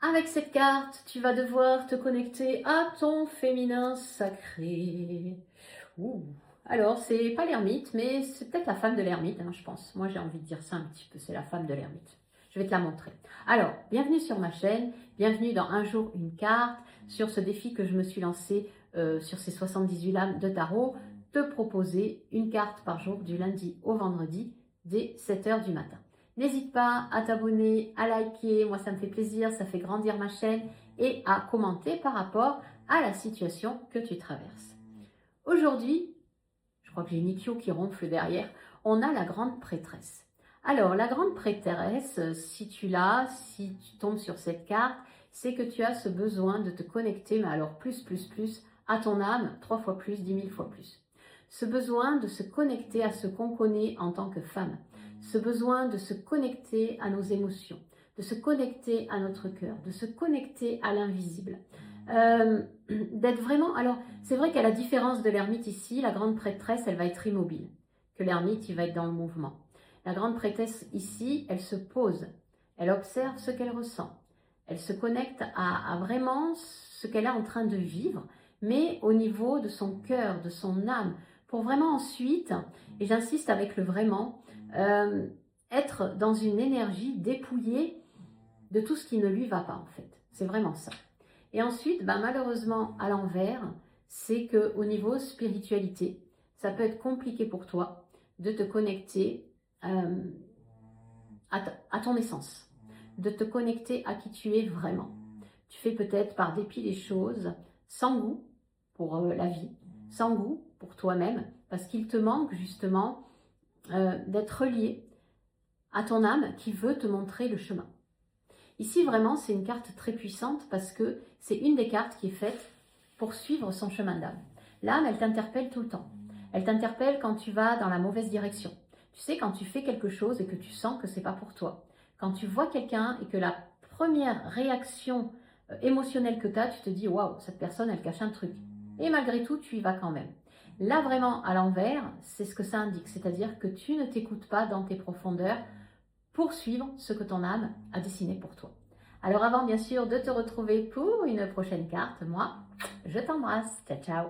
Avec cette carte, tu vas devoir te connecter à ton féminin sacré. Ouh. Alors, c'est pas l'ermite, mais c'est peut-être la femme de l'ermite, je pense. Moi, j'ai envie de dire ça un petit peu, c'est la femme de l'ermite. Je vais te la montrer. Alors, bienvenue sur ma chaîne, bienvenue dans Un jour, une carte, sur ce défi que je me suis lancé sur ces 78 lames de tarot, te proposer une carte par jour du lundi au vendredi dès 7 h du matin. N'hésite pas à t'abonner, à liker, moi ça me fait plaisir, ça fait grandir ma chaîne, et à commenter par rapport à la situation que tu traverses. Aujourd'hui, je crois que j'ai Nikio qui ronfle derrière, on a la grande prêtresse. Alors la grande prêtresse, si tu l'as, si tu tombes sur cette carte, c'est que tu as ce besoin de te connecter, mais alors plus, à ton âme, 3 fois plus, 10 000 fois plus. Ce besoin de se connecter à ce qu'on connaît en tant que femme, ce besoin de se connecter à nos émotions, de se connecter à notre cœur, de se connecter à l'invisible. D'être vraiment... Alors, c'est vrai qu'à la différence de l'ermite ici, la grande prêtresse, elle va être immobile, que l'ermite, il va être dans le mouvement. La grande prêtresse ici, elle se pose, elle observe ce qu'elle ressent, elle se connecte à vraiment ce qu'elle est en train de vivre, mais au niveau de son cœur, de son âme, pour vraiment ensuite, et j'insiste avec le vraiment, être dans une énergie dépouillée de tout ce qui ne lui va pas en fait. C'est vraiment ça. Et ensuite, malheureusement, à l'envers, c'est qu'au niveau spiritualité, ça peut être compliqué pour toi de te connecter à ton essence, de te connecter à qui tu es vraiment. Tu fais peut-être par dépit des choses sans goût pour la vie, sans goût pour toi-même, parce qu'il te manque justement d'être relié à ton âme qui veut te montrer le chemin. Ici, vraiment, c'est une carte très puissante parce que c'est une des cartes qui est faite pour suivre son chemin d'âme. L'âme, elle t'interpelle tout le temps. Elle t'interpelle quand tu vas dans la mauvaise direction. Tu sais, quand tu fais quelque chose et que tu sens que c'est pas pour toi. Quand tu vois quelqu'un et que la première réaction émotionnelle que tu as, tu te dis « Waouh, cette personne, elle cache un truc. » Et malgré tout, tu y vas quand même. Là, vraiment, à l'envers, c'est ce que ça indique. C'est-à-dire que tu ne t'écoutes pas dans tes profondeurs pour suivre ce que ton âme a dessiné pour toi. Alors avant bien sûr de te retrouver pour une prochaine carte, moi, je t'embrasse. Ciao, ciao.